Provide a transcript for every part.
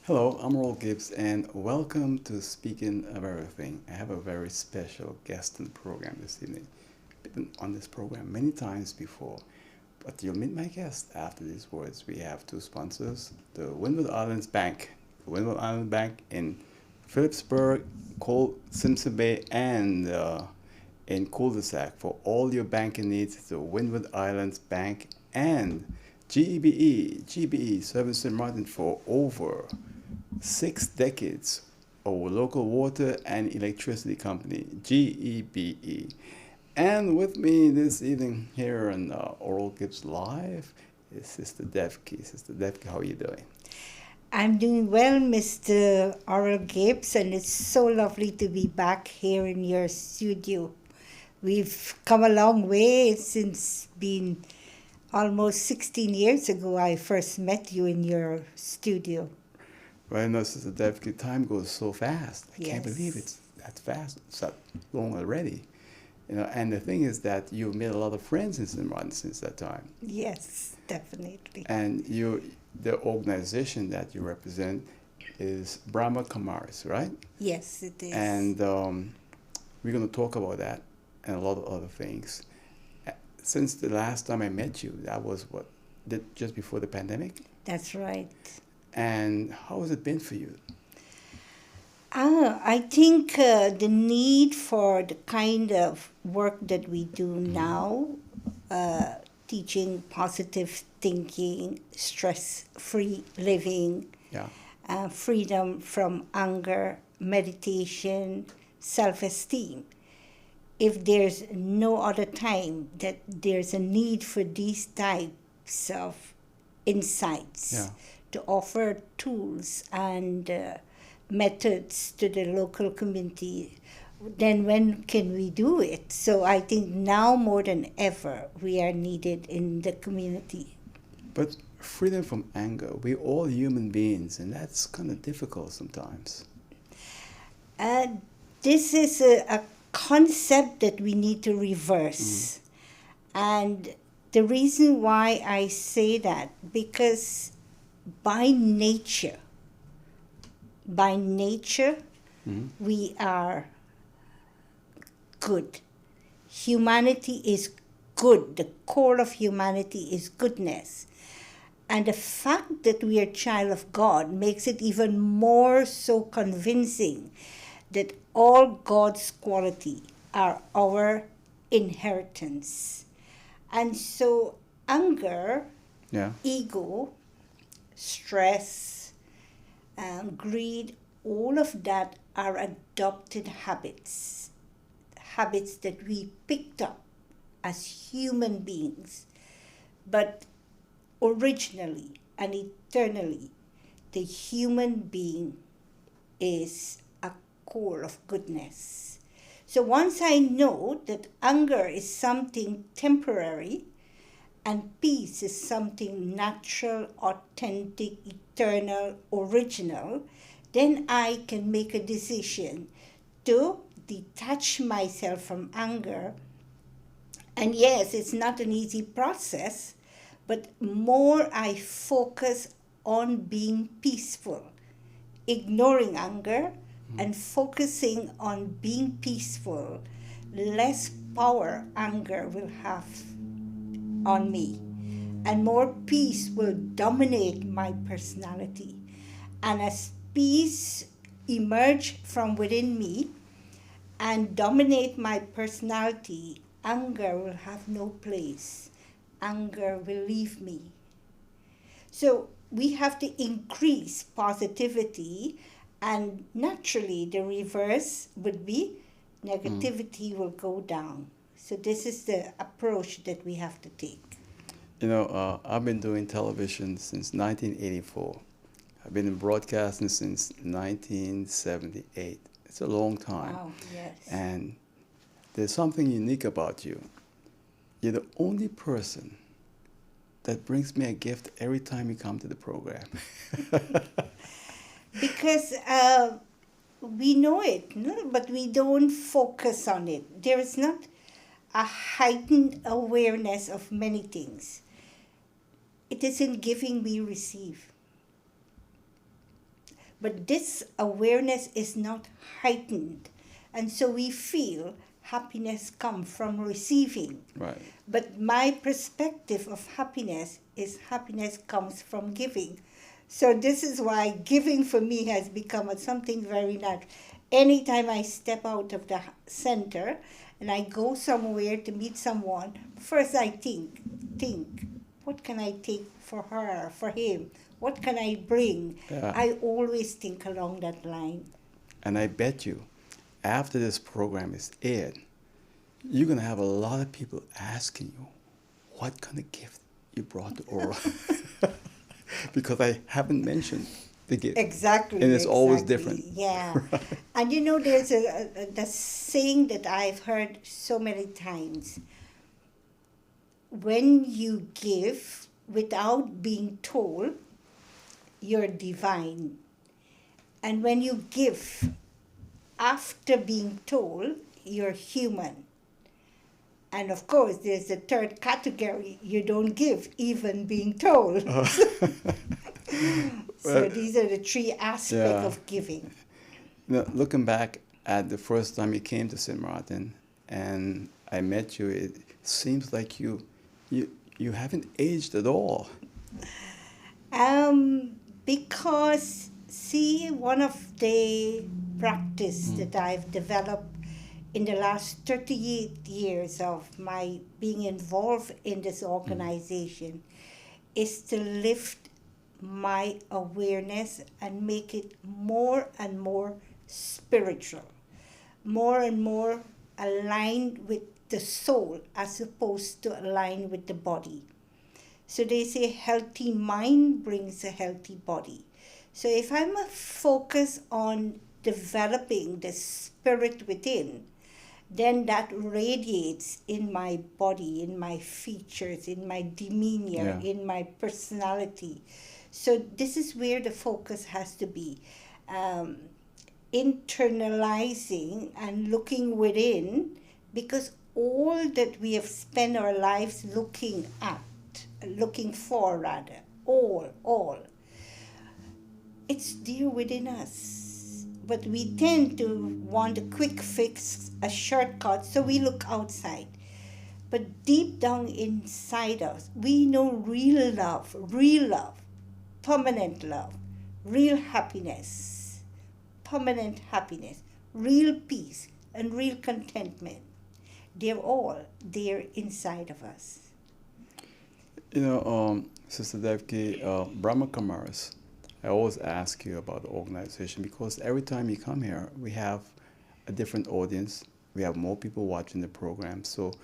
Hello, I'm Earl Gibbs, and welcome to Speaking of Everything. I have a very special guest in the program this evening. Been on this program many times before, but you'll meet my guest after these words. We have two sponsors: the Windward Islands Bank, the Windward Island Bank in Phillipsburg, Cole, Simpson Bay, and in cul-de-sac for all your banking needs. The Windward Islands Bank and GBE serving St. Martin for over 6 decades. Our local water and electricity company, GEBE. And with me this evening here on Oral Gibbs Live is Sister Devki. Sister Devki, how are you doing? I'm doing well, Mr. Oral Gibbs, and it's so lovely to be back here in your studio. We've come a long way since been almost 16 years ago I first met you in your studio. Right now, Sister Devki, time goes so fast. I can't believe Yes. it's that fast. It's that long already. And the thing is that you've made a lot of friends in St. Martin since that time. Yes, definitely. And the organization that you represent is Brahma Kamaris, right? Yes, it is. And we're going to talk about that and a lot of other things. Since the last time I met you, that was just before the pandemic. That's right. And how has it been for you? I think the need for the kind of work that we do now, teaching positive thinking, stress free living, Yeah. freedom from anger, meditation, self esteem. If there's no other time that there's a need for these types of insights Yeah. to offer tools and methods to the local community, then when can we do it? So I think now more than ever we are needed in the community. But freedom from anger, we're all human beings, and that's kind of difficult sometimes. Uh, this is a concept that we need to reverse. And the reason why I say that, because by nature, by nature, Mhm. we are good. Humanity is good. The core of humanity is goodness. And the fact that we are child of God makes it even more so convincing that all God's quality are our inheritance. And so anger, Yeah. ego, stress, greed, all of that are adopted habits, habits that we picked up as human beings. But originally and eternally, the human being is a core of goodness. So once I know that anger is something temporary and peace is something natural, authentic, eternal, original, then I can make a decision to detach myself from anger. And yes, it's not an easy process, but more I focus on being peaceful, ignoring anger and focusing on being peaceful, less power anger will have on me, and more peace will dominate my personality. And as peace emerge from within me and dominate my personality, anger will have no place. Anger will leave me. So we have to increase positivity, and naturally the reverse would be negativity will go down. So this is the approach that we have to take. I've been doing television since 1984. I've been in broadcasting since 1978. It's a long time. Wow, yes. And there's something unique about you. You're the only person that brings me a gift every time you come to the program. Because we know it, no? But we don't focus on it. There is not a heightened awareness of many things. It is in giving we receive. But this awareness is not heightened. And so we feel happiness come from receiving. Right. But my perspective of happiness is happiness comes from giving. So this is why giving for me has become something very natural. Anytime I step out of the center and I go somewhere to meet someone, first I think, what can I take for her, for him? What can I bring? Yeah. I always think along that line. And I bet you, after this program is aired, you're going to have a lot of people asking you, what kind of gift you brought to Aura? Because I haven't mentioned the gift. Exactly. And it's always exactly, different. Yeah. And there's the saying that I've heard so many times. When you give without being told, you're divine. And when you give after being told, you're human. And of course, there's a third category. You don't give even being told. So these are the three aspects of giving. Looking back at the first time you came to St. Martin and I met you, it seems like you haven't aged at all. Because, see, one of the practice that I've developed in the last 38 years of my being involved in this organization is to lift my awareness and make it more and more spiritual, more and more aligned with the soul as opposed to aligned with the body. So they say healthy mind brings a healthy body. So if I'm focused on developing the spirit within, then that radiates in my body, in my features, in my demeanor, in my personality. So this is where the focus has to be. Internalizing and looking within, because all that we have spent our lives looking for, all, it's there within us. But we tend to want a quick fix, a shortcut, so we look outside. But deep down inside us, we know real love, permanent love, real happiness, permanent happiness, real peace, and real contentment. They're all there inside of us. Sister Devki, Brahma Kumaris, I always ask you about the organization because every time you come here, we have a different audience. We have more people watching the program. So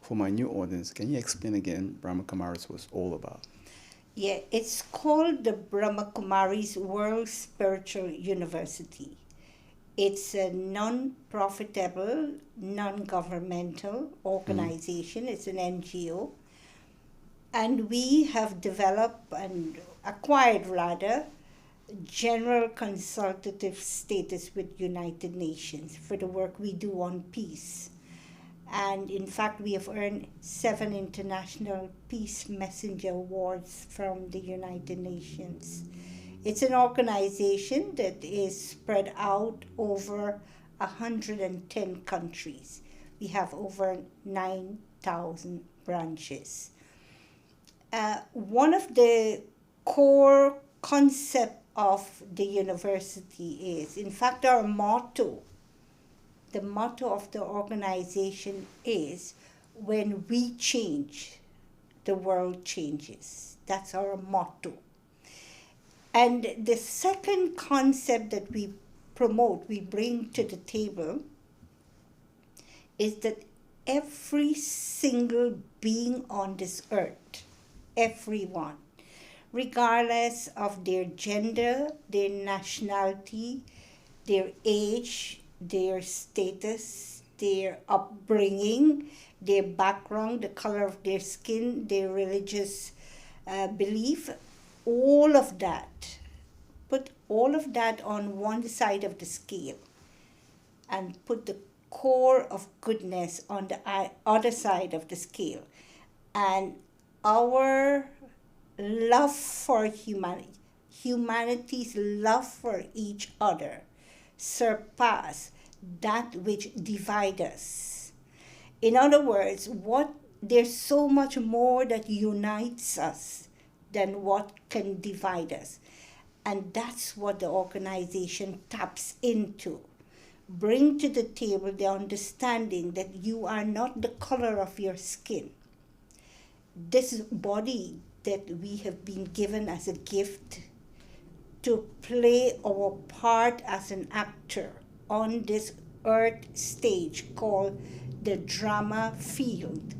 for my new audience, can you explain again Brahma Kumaris was all about? Yeah, it's called the Brahma Kumaris World Spiritual University. It's a non-profitable, non-governmental organization. It's an NGO. And we have developed and acquired, rather, general consultative status with United Nations for the work we do on peace. And in fact, we have earned 7 international Peace Messenger Awards from the United Nations. It's an organization that is spread out over 110 countries. We have over 9,000 branches. One of the core concepts of the university is, in fact, our motto, the motto of the organization is, when we change, the world changes. That's our motto. And the second concept that we promote, we bring to the table, is that every single being on this earth, everyone, regardless of their gender, their nationality, their age, their status, their upbringing, their background, the color of their skin, their religious belief, all of that, put all of that on one side of the scale and put the core of goodness on the other side of the scale. And our love for humanity's love for each other surpass that which divides us. In other words, there's so much more that unites us than what can divide us. And that's what the organization taps into. Bring to the table the understanding that you are not the color of your skin. This body that we have been given as a gift to play our part as an actor on this earth stage called the drama field.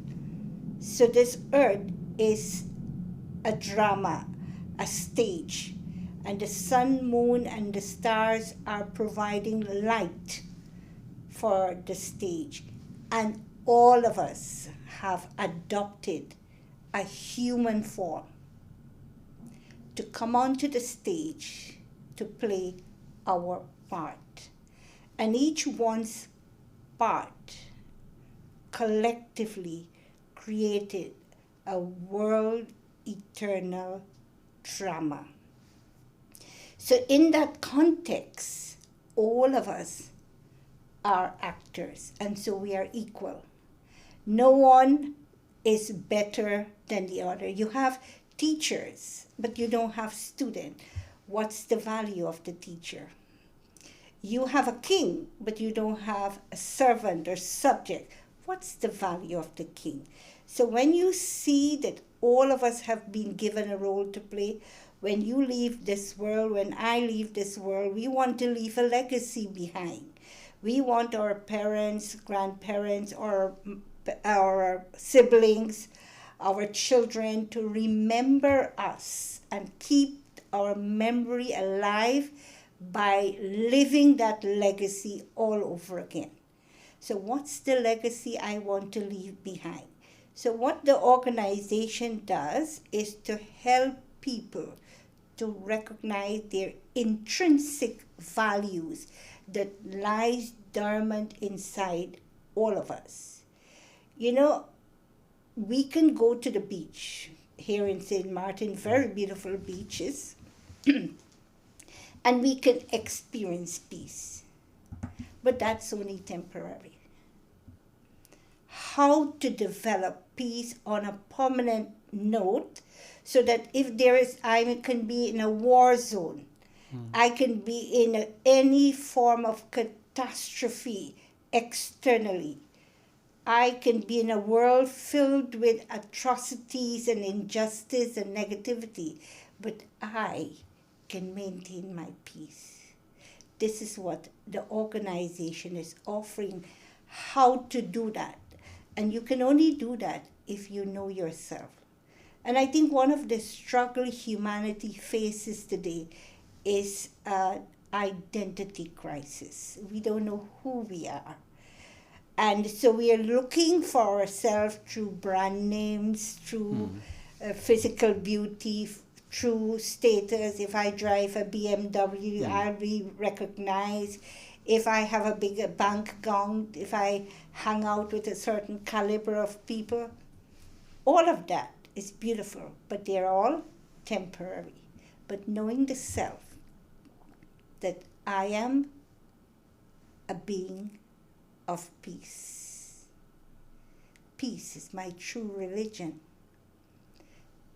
So this earth is a drama, a stage, and the sun, moon, and the stars are providing light for the stage. And all of us have adopted a human form to come onto the stage to play our part. And each one's part collectively created a world eternal drama. So in that context, all of us are actors, and so we are equal. No one is better than the other. You have teachers, but you don't have students. What's the value of the teacher? You have a king, but you don't have a servant or subject. What's the value of the king? So when you see that all of us have been given a role to play, when you leave this world, when I leave this world, we want to leave a legacy behind. We want our parents, grandparents, or our siblings, our children to remember us and keep our memory alive by living that legacy all over again. So what's the legacy I want to leave behind? So what the organization does is to help people to recognize their intrinsic values that lies dormant inside all of us. You know, we can go to the beach here in St. Martin, very beautiful beaches, and we can experience peace. But that's only temporary. How to develop peace on a permanent note so that if I can be in a war zone, I can be in any form of catastrophe externally. I can be in a world filled with atrocities and injustice and negativity, but I can maintain my peace. This is what the organization is offering, how to do that. And you can only do that if you know yourself. And I think one of the struggle humanity faces today is an identity crisis. We don't know who we are. And so we are looking for ourselves through brand names, through physical beauty, through status. If I drive a BMW, I'll be recognized. If I have a bigger bank account, if I hang out with a certain caliber of people, all of that is beautiful, but they're all temporary. But knowing the self, that I am a being of peace. Peace is my true religion.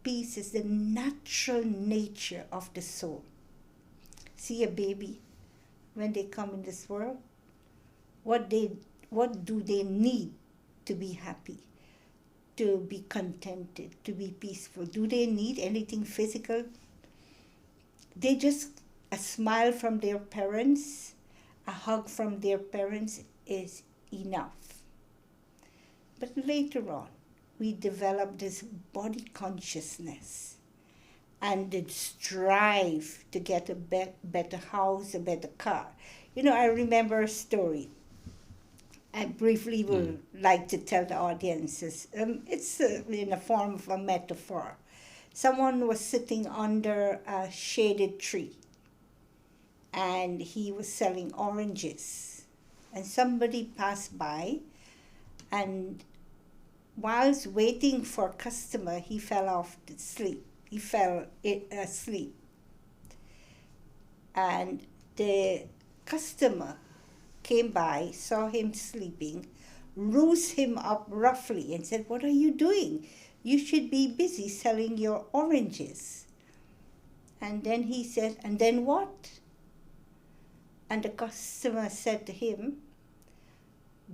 Peace is the natural nature of the soul. See a baby, when they come in this world, what do they need to be happy, to be contented, to be peaceful? Do they need anything physical? They just, a smile from their parents, a hug from their parents is enough. But later on, we develop this body consciousness and the strive to get a better house, a better car. You know, I remember a story. I briefly would like to tell the audiences. It's in the form of a metaphor. Someone was sitting under a shaded tree, and he was selling oranges. And somebody passed by, and whilst waiting for a customer, he fell off to sleep. He fell asleep. And the customer came by, saw him sleeping, rose him up roughly, and said, "What are you doing? You should be busy selling your oranges." And then he said, "And then what?" And the customer said to him,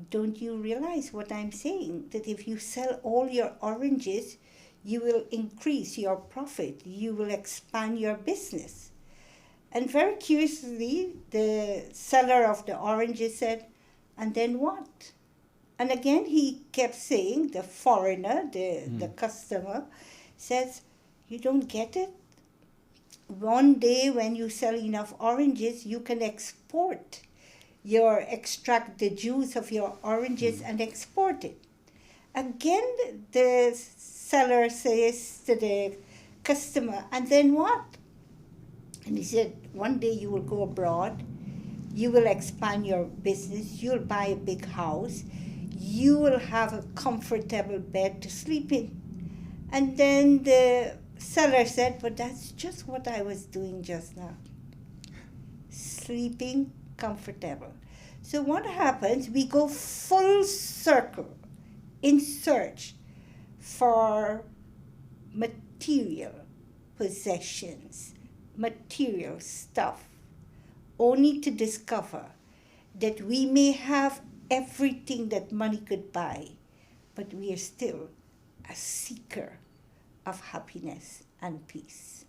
"Don't you realize what I'm saying? That if you sell all your oranges, you will increase your profit, you will expand your business." And very curiously, the seller of the oranges said, "And then what?" And again, he kept saying, the foreigner, the customer, says, "You don't get it? One day when you sell enough oranges, you can extract the juice of your oranges and export it." Again, the seller says to the customer, "And then what?" And he said, "One day you will go abroad, you will expand your business, you'll buy a big house, you will have a comfortable bed to sleep in." And then the seller said, "But that's just what I was doing just now. Sleeping comfortable." So what happens? We go full circle in search for material possessions, material stuff, only to discover that we may have everything that money could buy, but we are still a seeker of happiness and peace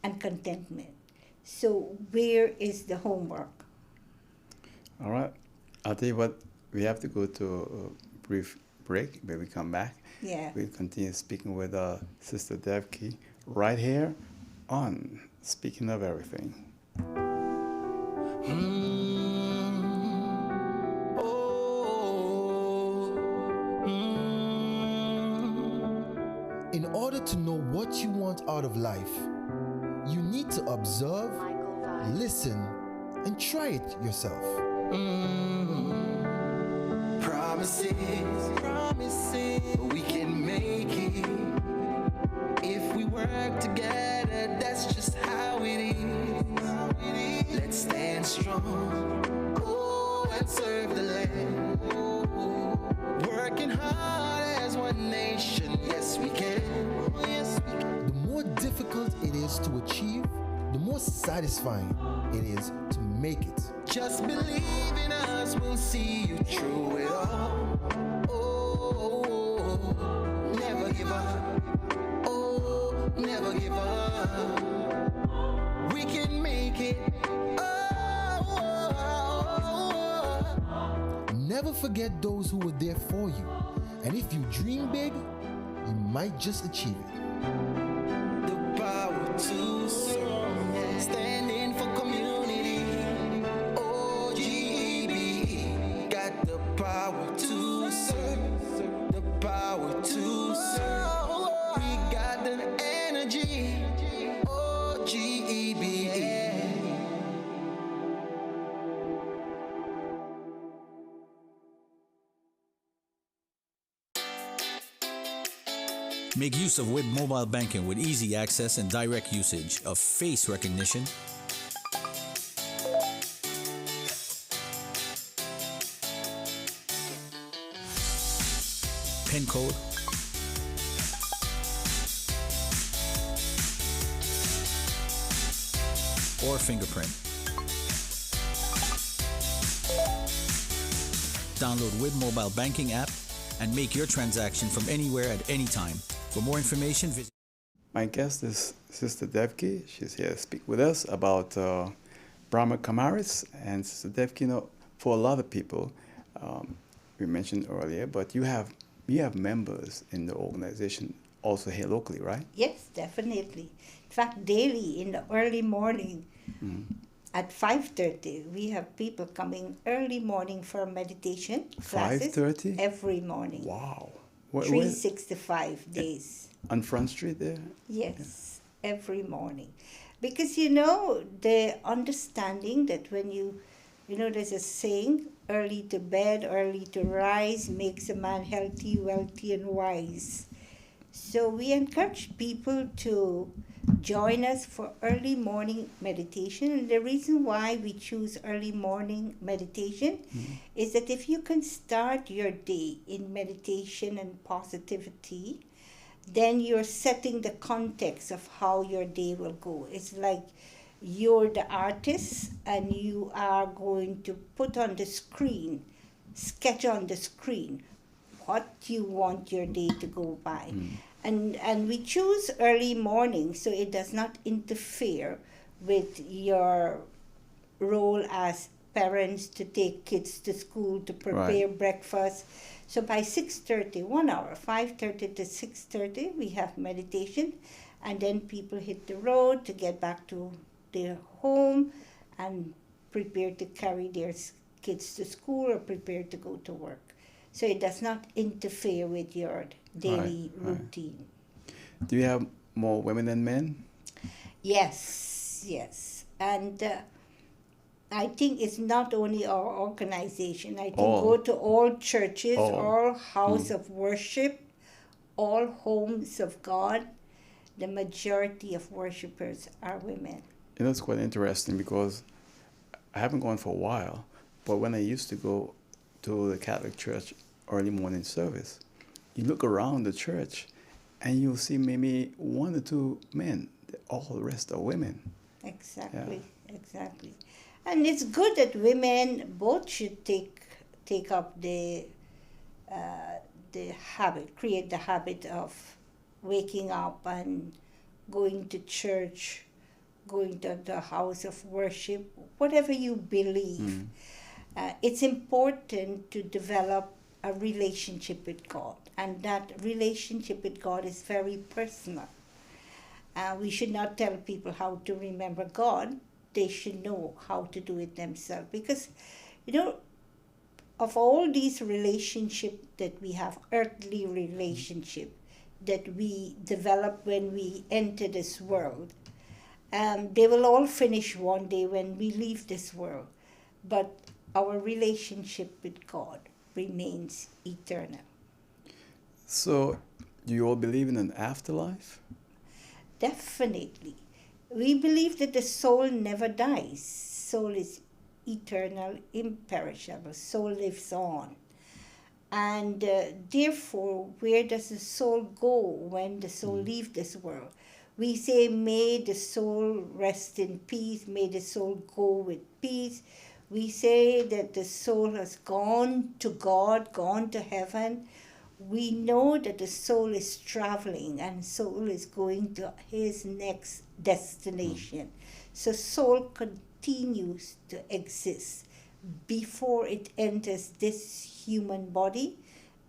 and contentment. So where is the homework? All right. I'll tell you what, we have to go to a brief break. When we come back, Yeah. we'll continue speaking with Sister Devki right here on Speaking of Everything. In order to know what you want out of life, you need to observe, listen, and try it yourself. Promises, we can make it. If we work together, that's just how it is. Let's stand strong, and serve the land. Working hard as one nation, yes we can. The more difficult it is to achieve, the more satisfying it is to make it. Just believe in us, we'll see you through it all. Never give up. Never give up. We can make it. Never forget those who were there for you. And if you dream big, you might just achieve it. The power to serve, standing for community. OGB, got the power to serve, the power to serve. We got the energy. OGB. Make use of WIB mobile banking with easy access and direct usage of face recognition, PIN code, or fingerprint. Download WIB mobile banking app and make your transaction from anywhere at any time. For more information, visit. My guest is Sister Devki. She's here to speak with us about Brahma Kumaris. And Sister Devki, for a lot of people, we mentioned earlier, but you have members in the organization also here locally, right? Yes, definitely. In fact, daily in the early morning, at 5:30, we have people coming early morning for meditation classes. 5:30? Every morning. Wow. 365 days. On Front Street there? Yes, every morning. Because, the understanding that when there's a saying, early to bed, early to rise, makes a man healthy, wealthy, and wise. So we encourage people to join us for early morning meditation. And the reason why we choose early morning meditation is that if you can start your day in meditation and positivity, then you're setting the context of how your day will go. It's like you're the artist and you are going to put on the screen, sketch on the screen what you want your day to go by. And we choose early morning so it does not interfere with your role as parents to take kids to school, to prepare breakfast. So by 6:30, 1 hour, 5:30 to 6:30, we have meditation, and then people hit the road to get back to their home and prepare to carry their kids to school or prepare to go to work. So it does not interfere with your daily routine. Do you have more women than men? Yes, yes. And I think it's not only our organization. I think go to all churches, all house of worship, all homes of God. The majority of worshipers are women. You know, it's quite interesting because I haven't gone for a while, but when I used to go to the Catholic Church early morning service, you look around the church and you'll see maybe 1 or 2 men. All the rest are women. Exactly, exactly. And it's good that women both should take up the habit, create the habit of waking up and going to church, going to the house of worship, whatever you believe. It's important to develop a relationship with God, and that relationship with God is very personal. We should not tell people how to remember God. They should know how to do it themselves, because of all these relationships that we have, earthly relationship that we develop when we enter this world, they will all finish one day when we leave this world, but our relationship with God remains eternal. So, do you all believe in an afterlife? Definitely. We believe that the soul never dies. Soul is eternal, imperishable. Soul lives on. And therefore, where does the soul go when the soul leaves this world? We say, may the soul rest in peace, may the soul go with peace. We say that the soul has gone to God, gone to heaven. We know that the soul is traveling and soul is going to his next destination. So soul continues to exist before it enters this human body,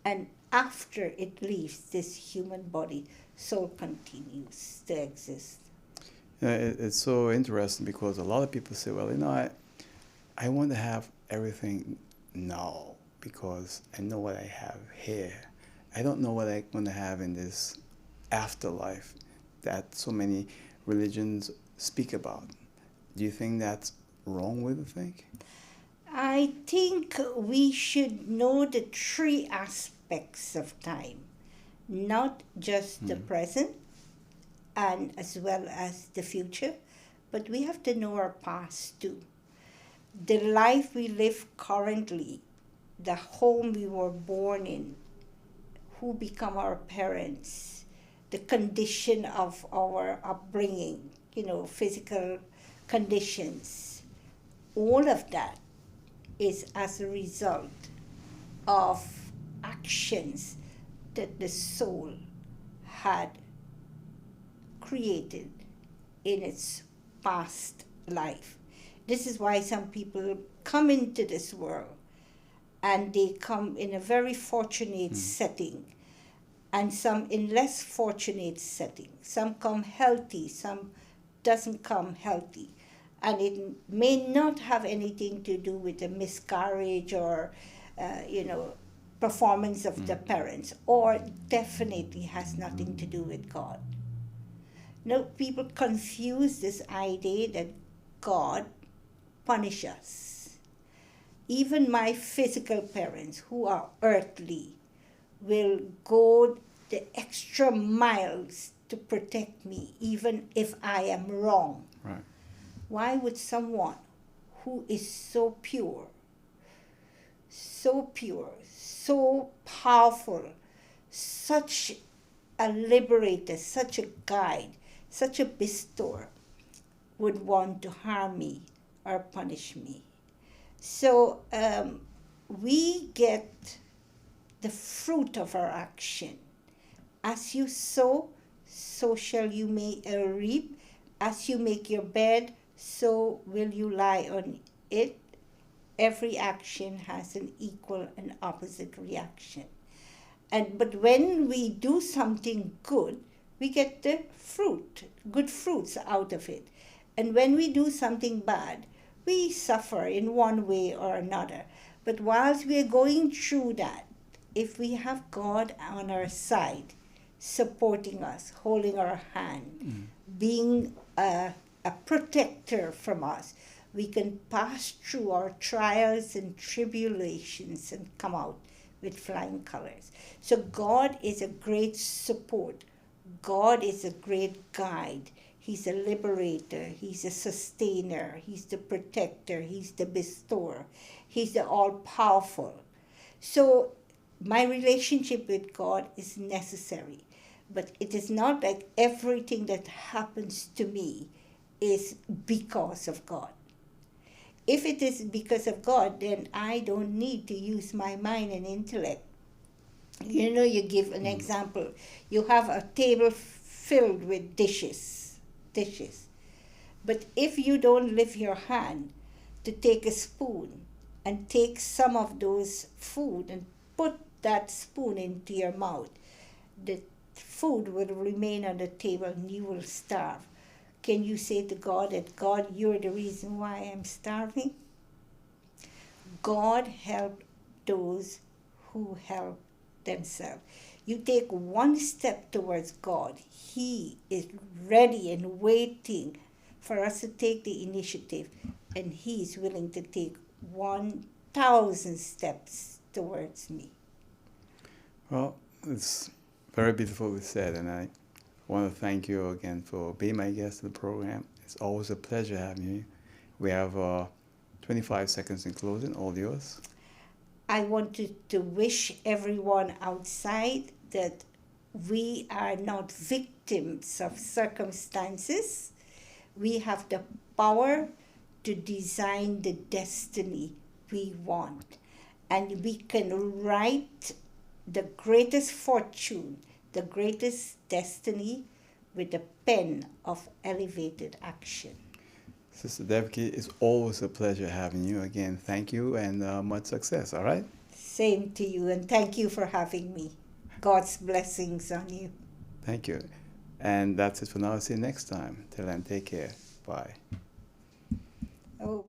and after it leaves this human body, soul continues to exist. It's so interesting because a lot of people say, well, I want to have everything now because I know what I have here. I don't know what I'm going to have in this afterlife that so many religions speak about. Do you think that's wrong way to think? I think we should know the 3 aspects of time, not just the present and as well as the future, but we have to know our past too. The life we live currently, the home we were born in, who become our parents, the condition of our upbringing, physical conditions, all of that is as a result of actions that the soul had created in its past life. This is why some people come into this world and they come in a very fortunate setting, and some in less fortunate setting. Some come healthy, some doesn't come healthy. And it may not have anything to do with a miscarriage or, performance of the parents, or definitely has nothing to do with God. No, people confuse this idea that God punishes us. Even my physical parents, who are earthly, will go the extra miles to protect me, even if I am wrong. Right. Why would someone who is so pure, so powerful, such a liberator, such a guide, such a bestower, would want to harm me or punish me? So we get the fruit of our action. As you sow, so shall you reap. As you make your bed, so will you lie on it. Every action has an equal and opposite reaction. But when we do something good, we get the fruit, good fruits out of it. And when we do something bad, we suffer in one way or another. But whilst we are going through that, if we have God on our side, supporting us, holding our hand, being a protector from us, we can pass through our trials and tribulations and come out with flying colors. So God is a great support. God is a great guide. He's a liberator. He's a sustainer. He's the protector. He's the bestower. He's the all-powerful. So my relationship with God is necessary. But it is not like everything that happens to me is because of God. If it is because of God, then I don't need to use my mind and intellect. You know, you give an example. You have a table filled with dishes. But if you don't lift your hand to take a spoon and take some of those food and put that spoon into your mouth, the food will remain on the table and you will starve. Can you say to God that, God, you're the reason why I'm starving? God helped those who help themselves. You take one step towards God, He is ready and waiting for us to take the initiative, and He is willing to take 1,000 steps towards me. Well, it's very beautifully said, and I want to thank you again for being my guest in the program. It's always a pleasure having you. We have 25 seconds in closing, all yours. I wanted to wish everyone outside that we are not victims of circumstances. We have the power to design the destiny we want. And we can write the greatest fortune, the greatest destiny with the pen of elevated action. Sister Devki, it's always a pleasure having you. Again, thank you and much success, all right? Same to you, and thank you for having me. God's blessings on you. Thank you. And that's it for now. See you next time. Till then, take care. Bye. Oh.